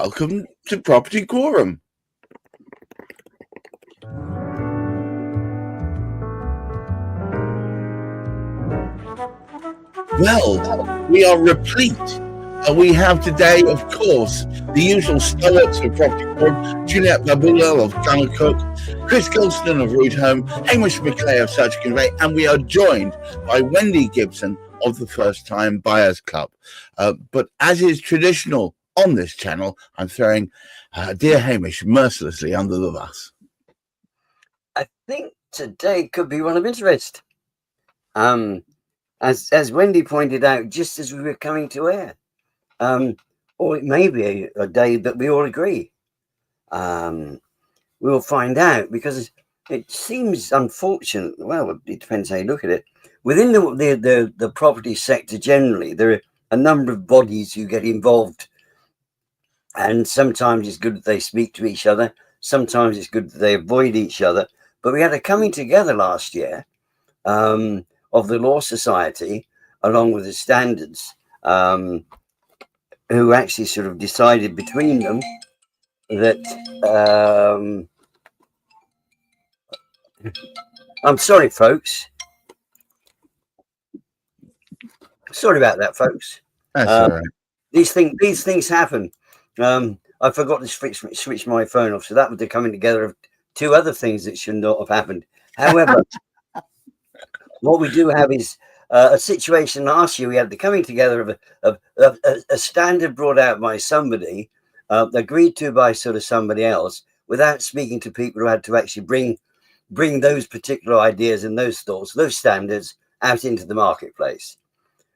welcome to Property Quorum. Well, we are replete. We have today, of course, the usual stalwarts of Property Quorum: Juliet Babula of Channel Cook, Chris Gilston of Root Home, Hamish McClay of Search Convey, and we are joined by Wendy Gibson of the First Time Buyers Club. But as is traditional on this channel, I'm throwing dear Hamish mercilessly under the bus. I think today could be one of interest. As Wendy pointed out, just as we were coming to air, or it may be a day that we all agree. We'll find out, because it seems unfortunate. Well, it depends how you look at it. Within the property sector generally, there are a number of bodies who get involved, and sometimes it's good that they speak to each other. Sometimes it's good that they avoid each other. But we had a coming together last year of the Law Society, along with the standards, who actually sort of decided between them that I'm sorry, folks. Sorry about that, folks. That's all right. These things happen. I forgot to switch my phone off, so that was the coming together of two other things that should not have happened. However, what we do have is a situation. Last year we had the coming together of a standard brought out by somebody, agreed to by sort of somebody else, without speaking to people who had to actually bring those particular ideas and those thoughts, those standards out into the marketplace.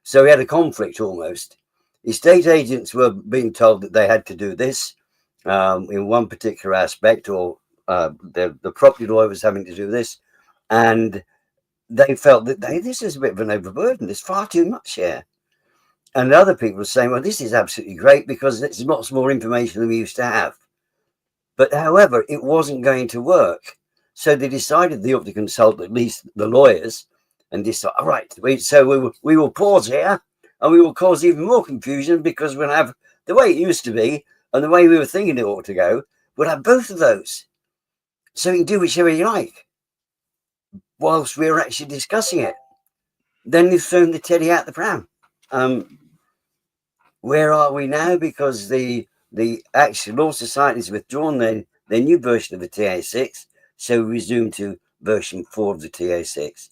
So we had a conflict almost. Estate agents were being told that they had to do this in one particular aspect, or the property lawyer was having to do this, and they felt that this is a bit of an overburden. There's far too much here. And other people were saying, well, this is absolutely great because it's lots more information than we used to have. But however, it wasn't going to work. So they decided they ought to consult at least the lawyers and decide, all right, we will pause here and we will cause even more confusion, because we'll have the way it used to be and the way we were thinking it ought to go. We'll have both of those. So you can do whichever you like whilst we're actually discussing it. Then you've thrown the teddy out the pram. Where are we now? Because the actual Law Society has withdrawn their new version of the TA6, so we resume to version 4 of the TA6,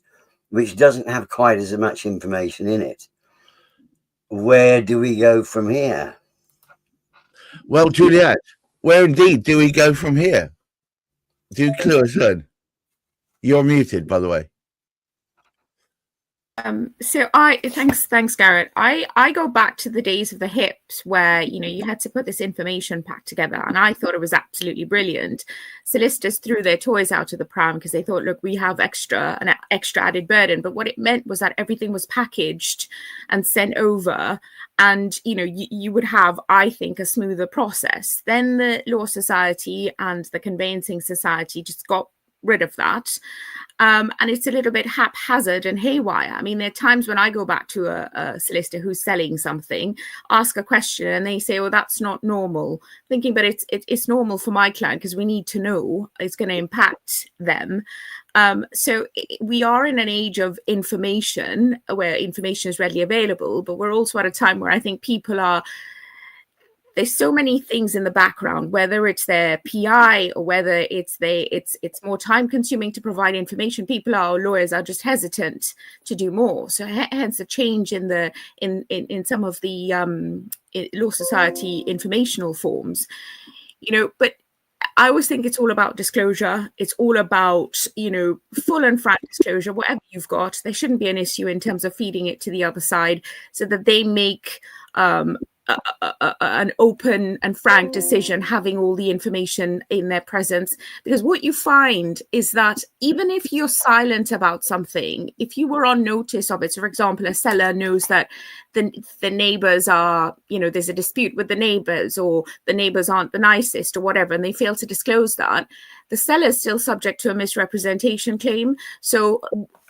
which doesn't have quite as much information in it. Where do we go from here? Well, Juliet, where indeed do we go from here? Do clue us in. You're muted, by the way. So thanks, Garrett. I go back to the days of the HIPs where, you had to put this information pack together, and I thought it was absolutely brilliant. Solicitors threw their toys out of the pram because they thought, look, we have an extra added burden. But what it meant was that everything was packaged and sent over, and you would have, I think, a smoother process. Then the Law Society and the Conveyancing Society just got rid of that, and it's a little bit haphazard and haywire. I mean, there are times when I go back to a solicitor who's selling something, ask a question, and they say, "Oh, that's not normal." Thinking, but it's normal for my client, because we need to know it's going to impact them. So we are in an age of information where information is readily available, but we're also at a time where I think people are. There's so many things in the background, whether it's their PI or whether it's more time consuming to provide information. Lawyers are just hesitant to do more. So hence a change in some of the Law Society informational forms, but I always think it's all about disclosure. It's all about, full and frank disclosure. Whatever you've got, there shouldn't be an issue in terms of feeding it to the other side, so that they make an open and frank decision, having all the information in their presence. Because what you find is that even if you're silent about something, if you were on notice of it, so for example, a seller knows that the neighbors are, there's a dispute with the neighbors, or the neighbors aren't the nicest or whatever, and they fail to disclose that, the seller is still subject to a misrepresentation claim. So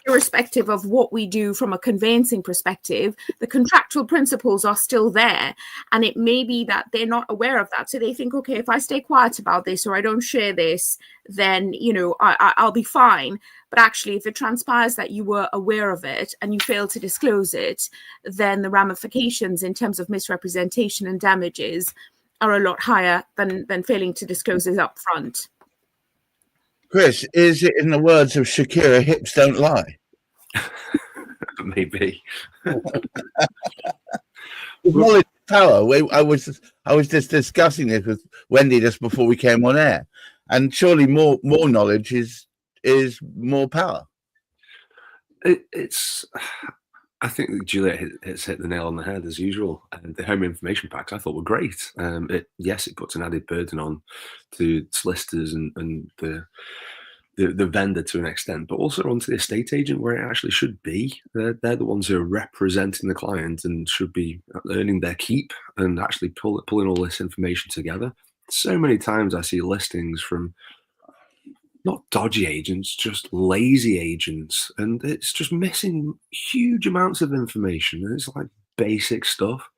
irrespective of what we do from a conveyancing perspective, the contractual principles are still there. And it may be that they're not aware of that. So they think, okay, if I stay quiet about this or I don't share this, then, I'll be fine. But actually, if it transpires that you were aware of it and you fail to disclose it, then the ramifications in terms of misrepresentation and damages are a lot higher than failing to disclose it up front. Chris, is it in the words of Shakira, hips don't lie? Maybe. Knowledge is power. I was just discussing this with Wendy just before we came on air, and surely more knowledge is more power. I think that Juliet has hit the nail on the head as usual. The home information packs I thought were great. It puts an added burden on to solicitors and the vendor to an extent, but also onto the estate agent where it actually should be. They're the ones who are representing the client and should be earning their keep and actually pulling all this information together. So many times I see listings from not dodgy agents, just lazy agents, and it's just missing huge amounts of information. It's like basic stuff.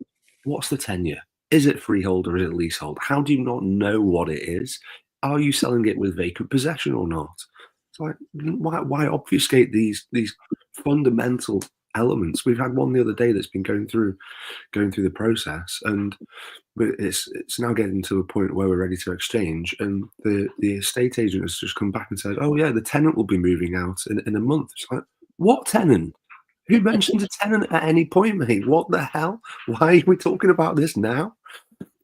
What's the tenure? Is it freehold or is it leasehold? How do you not know what it is? Are you selling it with vacant possession or not? It's like, why obfuscate these fundamental elements? We've had one the other day that's been going through the process, and it's now getting to a point where we're ready to exchange, and the estate agent has just come back and said, oh yeah, the tenant will be moving out in a month. It's like, what tenant? Who mentioned a tenant at any point, mate? What the hell? Why are we talking about this now?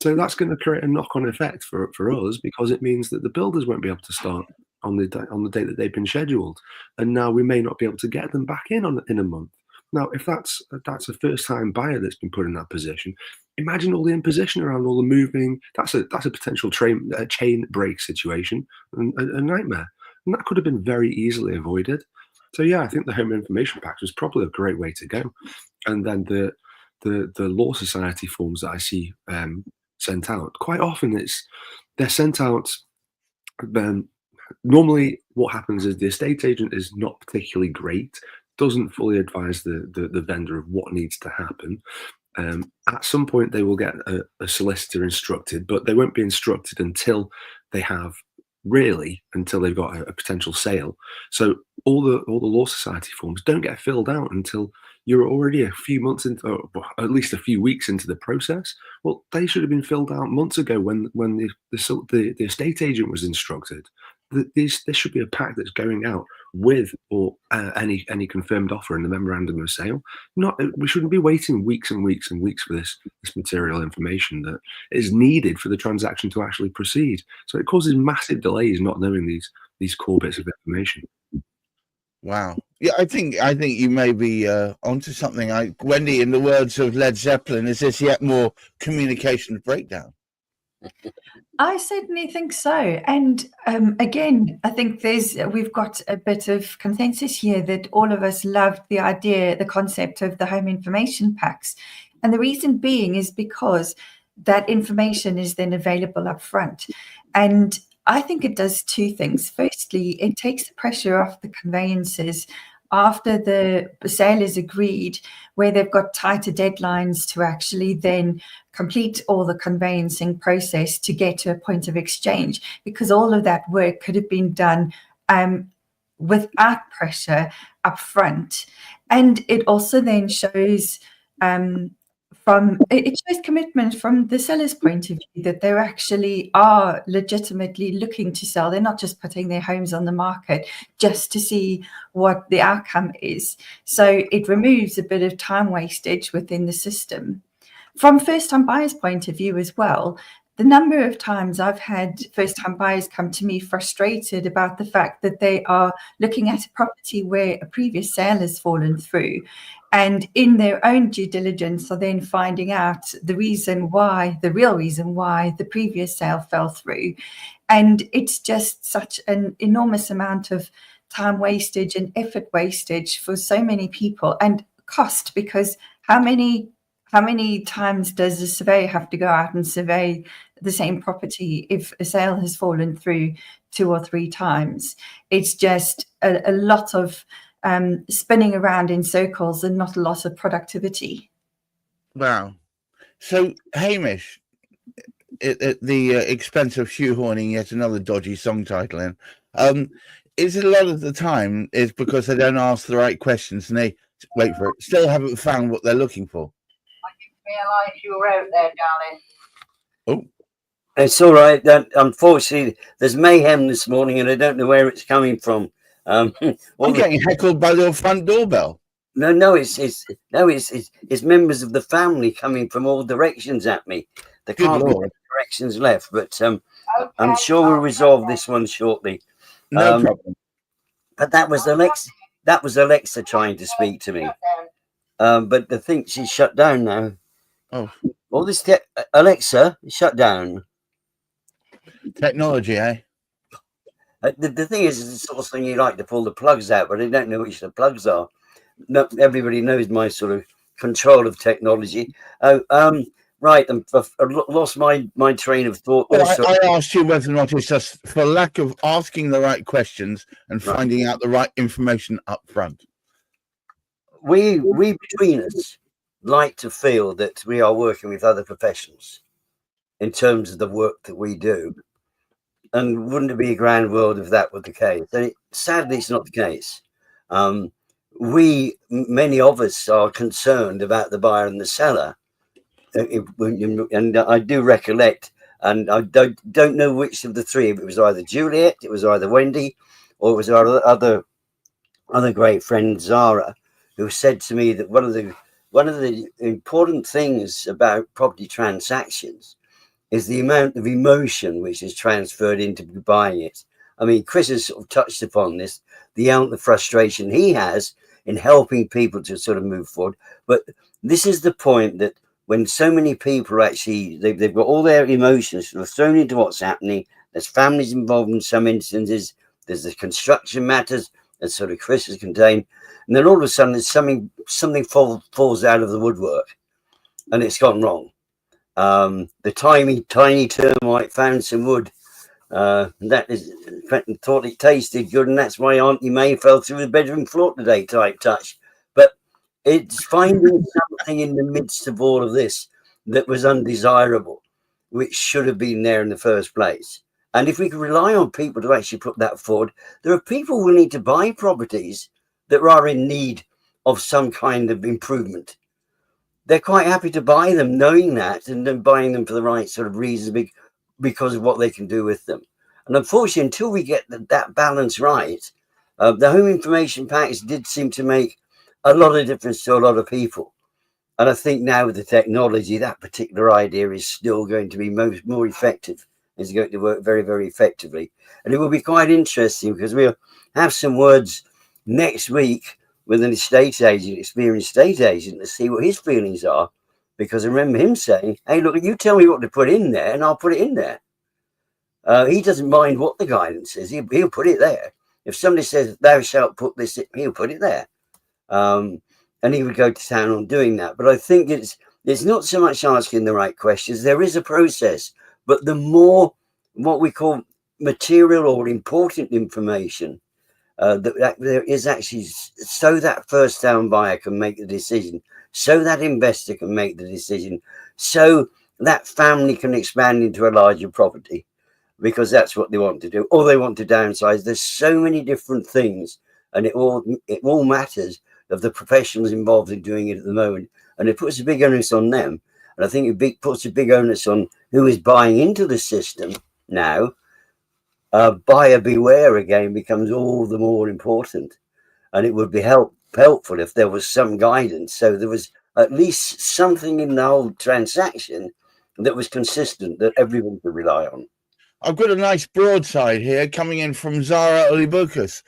So that's going to create a knock-on effect for us, because it means that the builders won't be able to start on the date that they've been scheduled, and now we may not be able to get them back in a month. Now, if that's a first-time buyer that's been put in that position, imagine all the imposition around all the moving. That's a potential chain break situation, and a nightmare. And that could have been very easily avoided. So yeah, I think the home information packs was probably a great way to go. And then the law society forms that I see sent out, quite often they're sent out. Normally, what happens is the estate agent is not particularly great, doesn't fully advise the vendor of what needs to happen. At some point, they will get a solicitor instructed, but they won't be instructed until they've got a potential sale. So all the law society forms don't get filled out until you're already a few months into, or at least a few weeks into the process. Well, they should have been filled out months ago when the estate agent was instructed. This should be a pack that's going out with or any confirmed offer in the memorandum of sale. We shouldn't be waiting weeks and weeks and weeks for this material information that is needed for the transaction to actually proceed. So it causes massive delays not knowing these core bits of information. Wow. Yeah, I think you may be onto something. Wendy, in the words of Led Zeppelin, is this yet more communication breakdown? I certainly think so. And again, I think we've got a bit of consensus here that all of us loved the concept of the home information packs. And the reason being is because that information is then available up front. And I think it does two things. Firstly, it takes the pressure off the conveyancers after the sale is agreed, where they've got tighter deadlines to actually then complete all the conveyancing process to get to a point of exchange, because all of that work could have been done without pressure up front. And it also then shows it shows commitment from the seller's point of view, that they actually are legitimately looking to sell. They're not just putting their homes on the market just to see what the outcome is. So it removes a bit of time wastage within the system. From first-time buyers' point of view as well, the number of times I've had first-time buyers come to me frustrated about the fact that they are looking at a property where a previous sale has fallen through, and in their own due diligence are then finding out the real reason why the previous sale fell through. And it's just such an enormous amount of time wastage and effort wastage for so many people, and cost, because how many times does a surveyor have to go out and survey the same property if a sale has fallen through 2 or 3 times? It's just a lot of spinning around in circles and not a lot of productivity. Wow. So, Hamish, at the expense of shoehorning yet another dodgy song title in, is it a lot of the time is because they don't ask the right questions and they wait for it, still haven't found what they're looking for? I didn't realise you were out there, darling. Oh, it's all right. That unfortunately, there's mayhem this morning, and I don't know where it's coming from. I'm getting heckled by your front doorbell. No, it's members of the family coming from all directions at me. There Good can't be Lord. directions left, but I'm Okay, sure we'll resolve this one shortly. No problem. But that was Alexa trying to speak to me. But the thing, she's shut down now. Oh, All this Alexa, shut down. technology, eh? The thing is, it's the sort of thing you like to pull the plugs out, but I don't know which the plugs are. No, everybody knows my sort of control of technology. Right, I've lost my train of thought. Well, I asked you whether or not it's just for lack of asking the right questions and finding out the right information up front. We between us like to feel that we are working with other professionals in terms of the work that we do. And wouldn't it be a grand world if that were the case? And sadly, it's not the case. Many of us are concerned about the buyer and the seller. And I do recollect, and I don't know which of the three. It was either Juliet, it was either Wendy, or it was our other great friend Zara, who said to me that one of the important things about property transactions is the amount of emotion which is transferred into buying it. I mean, Chris has sort of touched upon this, the amount of frustration he has in helping people to sort of move forward. But this is the point that when so many people actually, they've got all their emotions sort of thrown into what's happening, there's families involved in some instances, there's the construction matters that sort of Chris has contained, and then all of a sudden there's something falls out of the woodwork and it's gone wrong. The tiny termite found some wood that is thought it tasted good, and that's why Auntie May fell through the bedroom floor today type touch. But it's finding something in the midst of all of this that was undesirable, which should have been there in the first place. And if we could rely on people to actually put that forward, there are people willing to buy properties that are in need of some kind of improvement. They're quite happy to buy them knowing that, and then buying them for the right sort of reasons because of what they can do with them. And unfortunately, until we get that balance right, the home information packs did seem to make a lot of difference to a lot of people. And I think now with the technology, that particular idea is still going to be more effective. It's going to work very, very effectively. And it will be quite interesting because we'll have some words next week with an experienced estate agent, to see what his feelings are. Because I remember him saying, hey, look, you tell me what to put in there and I'll put it in there. He doesn't mind what the guidance is. He'll put it there. If somebody says, thou shalt put this, he'll put it there. And he would go to town on doing that. But I think it's not so much asking the right questions. There is a process. But the more what we call material or important information that there is actually, so that first time buyer can make the decision, so that investor can make the decision, so that family can expand into a larger property because that's what they want to do, or they want to downsize. There's so many different things, and it all matters of the professionals involved in doing it at the moment, and it puts a big onus on them. And I think it puts a big onus on who is buying into the system now. Buyer beware again becomes all the more important, and it would be helpful if there was some guidance, so there was at least something in the whole transaction that was consistent that everyone could rely on. I've got a nice broadside here coming in from Zara Olibukas,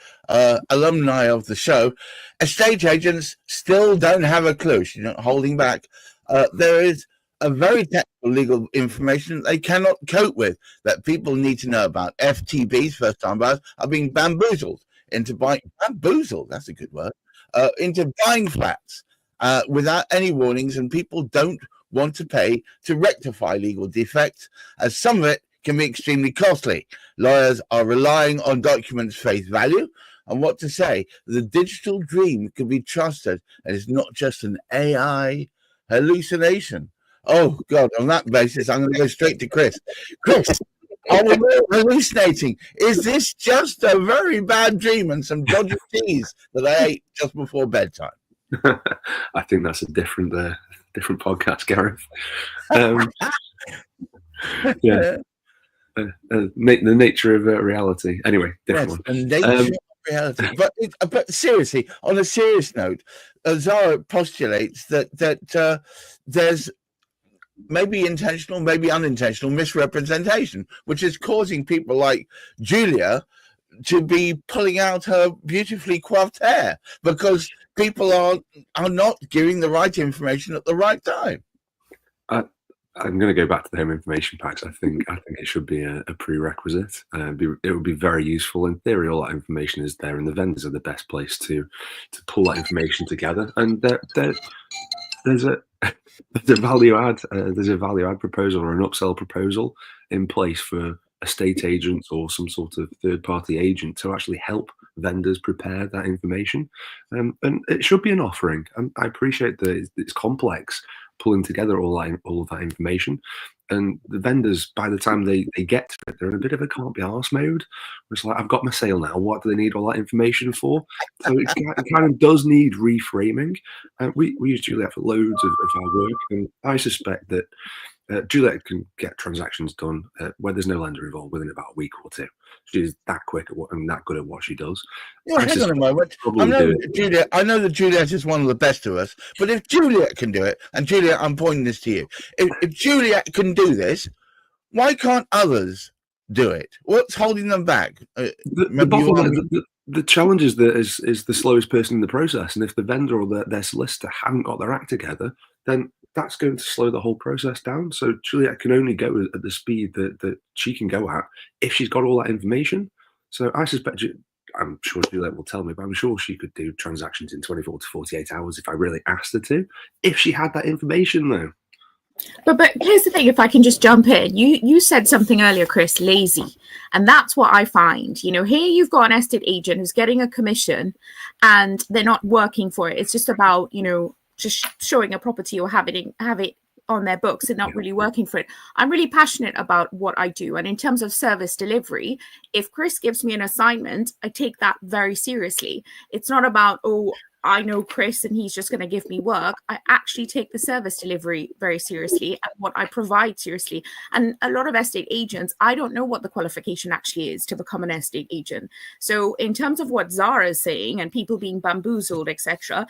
alumni of the show. Estate agents still don't have a clue. She's not holding back. There is a very technical legal information they cannot cope with that people need to know about. FTBs, first time buyers, are being bamboozled into buying, that's a good word, into buying flats without any warnings, and people don't want to pay to rectify legal defects, as some of it can be extremely costly. Lawyers are relying on documents' face value, and what to say. The digital dream can be trusted, and it's not just an AI hallucination. Oh, God, on that basis, I'm going to go straight to Chris. Chris, are we hallucinating? Is this just a very bad dream and some dodgy cheese that I ate just before bedtime? I think that's a different podcast, Gareth. Yeah. The nature of reality. Anyway, different one. The nature of reality. But seriously, on a serious note, Zara postulates that there's maybe intentional, maybe unintentional misrepresentation, which is causing people like Julia to be pulling out her beautifully coiffed hair because people are not giving the right information at the right time. I'm going to go back to the home information packs. I think it should be a prerequisite. It would be very useful. In theory, all that information is there, and the vendors are the best place to pull that information together. And there's a value add. There's a value add proposal or an upsell proposal in place for estate agents or some sort of third party agent to actually help vendors prepare that information. And it should be an offering. And I appreciate that it's complex pulling together all of that information, and the vendors, by the time they get to it, they're in a bit of a can't be arsed mode. It's like, I've got my sale now, what do they need all that information for? So it kind of does need reframing. We use Juliet for loads of our work, and I suspect that Juliet can get transactions done where there's no lender involved within about a week or two. She's that quick at and that good at what she does. Well, hang on a moment. I know that Juliet is one of the best of us, but if Juliet can do it, and Juliet, I'm pointing this to you, if Juliet can do this, why can't others do it? What's holding them back? The challenge is that is the slowest person in the process, and if the vendor or their solicitor haven't got their act together, then that's going to slow the whole process down. So Juliet can only go at the speed that she can go at if she's got all that information. So I suspect, I'm sure Juliet will tell me, but I'm sure she could do transactions in 24 to 48 hours if I really asked her to, if she had that information though. But here's the thing, if I can just jump in, you said something earlier, Chris, lazy. And that's what I find. Here you've got an estate agent who's getting a commission and they're not working for it. It's just about, just showing a property or have it on their books and not really working for it. I'm really passionate about what I do. And in terms of service delivery, if Chris gives me an assignment, I take that very seriously. It's not about, I know Chris and he's just going to give me work. I actually take the service delivery very seriously and what I provide seriously. And a lot of estate agents, I don't know what the qualification actually is to become an estate agent. So in terms of what Zara is saying and people being bamboozled, etc.,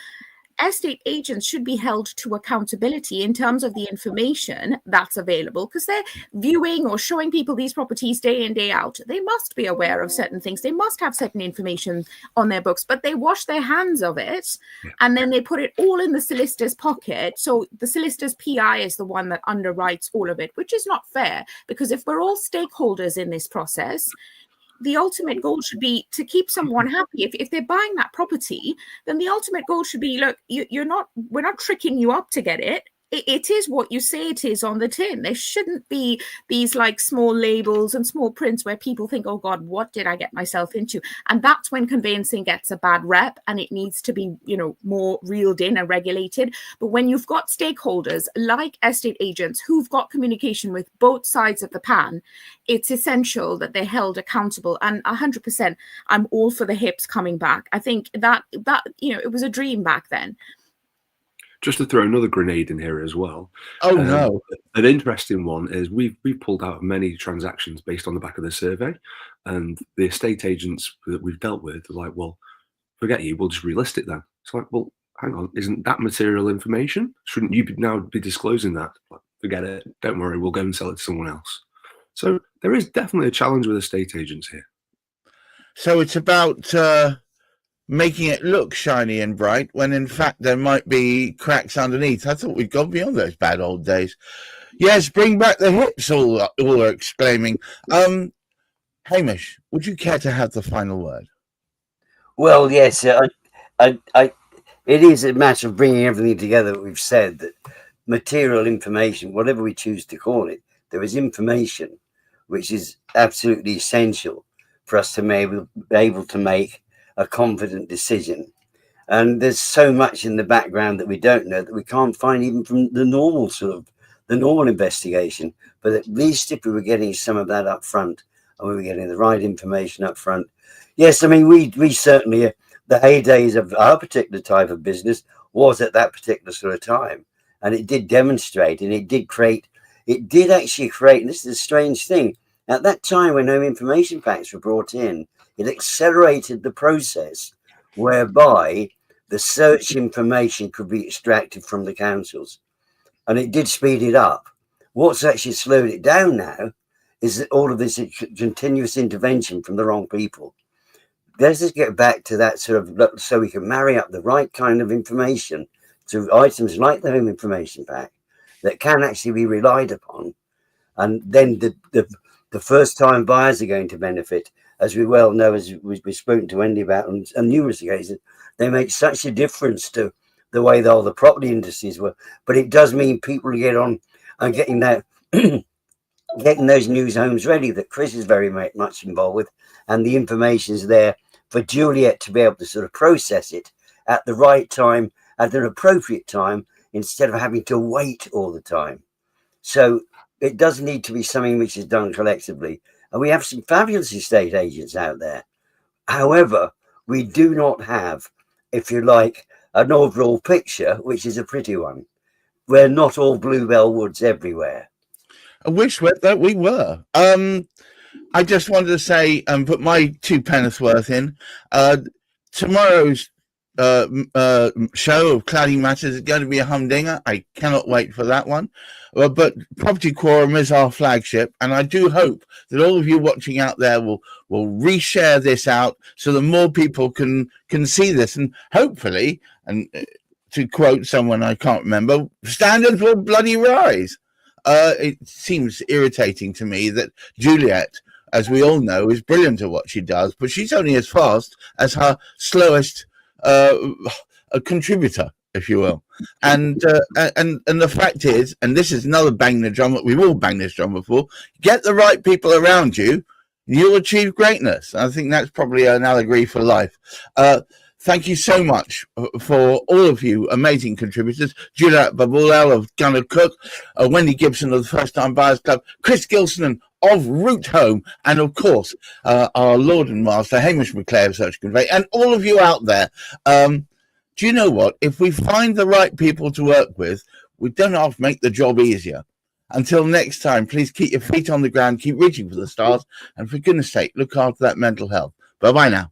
estate agents should be held to accountability in terms of the information that's available, because they're viewing or showing people these properties day in, day out. They must be aware of certain things. They must have certain information on their books, but they wash their hands of it and then they put it all in the solicitor's pocket. So the solicitor's PI is the one that underwrites all of it, which is not fair, because if we're all stakeholders in this process, the ultimate goal should be to keep someone happy. If they're buying that property, then the ultimate goal should be, look, we're not tricking you up to get it. It is what you say it is on the tin. There shouldn't be these like small labels and small prints where people think, oh God, what did I get myself into? And that's when conveyancing gets a bad rep and it needs to be, more reeled in and regulated. But when you've got stakeholders like estate agents who've got communication with both sides of the pan, it's essential that they're held accountable. And 100%, I'm all for the HIPs coming back. I think that it was a dream back then. Just to throw another grenade in here as well. Oh, no. An interesting one is we've pulled out many transactions based on the back of the survey, and the estate agents that we've dealt with are like, well, forget you, we'll just relist it then. It's like, well, hang on, isn't that material information? Shouldn't you now be disclosing that? Like, forget it, don't worry, we'll go and sell it to someone else. So there is definitely a challenge with estate agents here. So it's about making it look shiny and bright when in fact there might be cracks underneath. I thought we'd gone beyond those bad old days. Yes, bring back the HIPs, all are exclaiming. Hamish, would you care to have the final word? Well, yes, it is a matter of bringing everything together that we've said, that material information, whatever we choose to call it, there is information which is absolutely essential for us to be able to make a confident decision. And there's so much in the background that we don't know, that we can't find even from the normal investigation. But at least if we were getting some of that up front, and we were getting the right information up front. Yes, I mean, we certainly, the heydays of our particular type of business was at that particular sort of time. And it did demonstrate, and it did actually create, and this is a strange thing, at that time when home information packs were brought in, it accelerated the process whereby the search information could be extracted from the councils. And it did speed it up. What's actually slowed it down now is that all of this continuous intervention from the wrong people. Let's just get back to that sort of, so we can marry up the right kind of information to items like the home information pack that can actually be relied upon. And then the first time buyers are going to benefit. As we well know, as we've spoken to Wendy about on numerous occasions, they make such a difference to the way all the property industries were. But it does mean people get on and getting that, getting those new homes ready that Chris is very much involved with, and the information's there for Juliet to be able to sort of process it at the right time, at an appropriate time, instead of having to wait all the time. So it does need to be something which is done collectively. And we have some fabulous estate agents out there. However, we do not have, if you like, an overall picture, which is a pretty one. We're not all bluebell woods everywhere. I wish that we were. I just wanted to say and put my 2 pence worth in. Tomorrow's show of Cloudy Matters is going to be a humdinger. I cannot wait for that one. But Property Quorum is our flagship, and I do hope that all of you watching out there will reshare this out so that more people can see this, and hopefully, and to quote someone I can't remember, standards will bloody rise. It seems irritating to me that Juliet, as we all know, is brilliant at what she does, but she's only as fast as her slowest a contributor, if you will. And the fact is, and this is another bang the drum, we've all banged this drum before, get the right people around you, you'll achieve greatness. I think that's probably an allegory for life. Thank you so much for all of you amazing contributors. Juliet Babulel of Gunner Cook, Wendy Gibson of the First Time Buyers Club, Chris Gilson of Root Home, and of course our Lord and Master Hamish McClare of Search Convey, and all of you out there. Do you know what? If we find the right people to work with, we don't have to make the job easier. Until next time, please keep your feet on the ground, keep reaching for the stars, and for goodness sake, look after that mental health. Bye-bye now.